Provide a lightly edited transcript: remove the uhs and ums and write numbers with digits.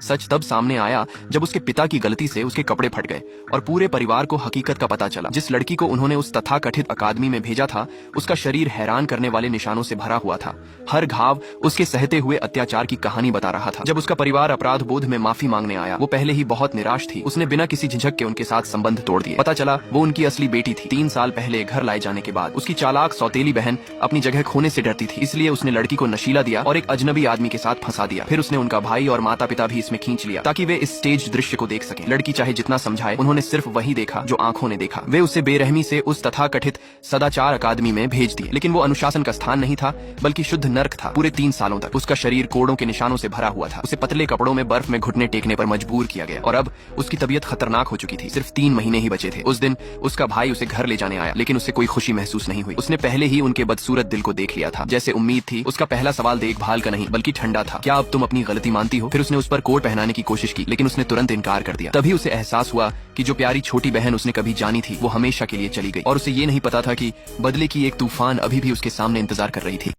सच तब सामने आया जब उसके पिता की गलती से उसके कपड़े फट गए और पूरे परिवार को हकीकत का पता चला। जिस लड़की को उन्होंने उस तथाकथित अकादमी में भेजा था, उसका शरीर हैरान करने वाले निशानों से भरा हुआ था। हर घाव उसके सहते हुए अत्याचार की कहानी बता रहा था। जब उसका परिवार अपराध बोध में माफी मांगने आया, वो पहले ही बहुत निराश थी। उसने बिना किसी झिझक के उनके साथ संबंध तोड़ दिए। पता चला वो उनकी असली बेटी थी। 3 साल पहले घर लाए जाने के बाद उसकी चालाक सौतेली बहन अपनी जगह खोने से डरती थी, इसलिए उसने लड़की को नशीला दिया और एक अजनबी आदमी के साथ फंसा दिया। फिर उसने उनका भाई और माता पिता भी इसमें खींच लिया ताकि वे इस स्टेज दृश्य को देख सकें। लड़की चाहे जितना समझाए, उन्होंने सिर्फ वही देखा जो आंखों ने देखा। वे उसे बेरहमी से उस तथाकथित सदाचार अकादमी में भेज दिए, लेकिन वो अनुशासन का स्थान नहीं था बल्कि शुद्ध नर्क था। पूरे 3 सालों तक उसका शरीर कोड़ों के निशानों से भरा हुआ था। उसे पतले कपड़ों में बर्फ में घुटने टेकने पर मजबूर किया गया और अब उसकी तबीयत खतरनाक हो चुकी थी। सिर्फ 3 महीने ही बचे थे। उस दिन उसका भाई उसे घर ले जाने आया, लेकिन उसे कोई खुशी महसूस नहीं हुई। उसने पहले ही उनके बदसूरत दिल को देख लिया था। जैसे उम्मीद थी, उसका पहला सवाल देखभाल का नहीं बल्कि ठंडा था। क्या अब तुम अपनी गलती मानती हो? फिर उसने उस पर कोट पहनाने की कोशिश की, लेकिन उसने तुरंत इनकार कर दिया। तभी उसे एहसास हुआ कि जो प्यारी छोटी बहन उसने कभी जानी थी, वो हमेशा के लिए चली गई और उसे ये नहीं पता था कि बदले की एक तूफान अभी भी उसके सामने इंतजार कर रही थी।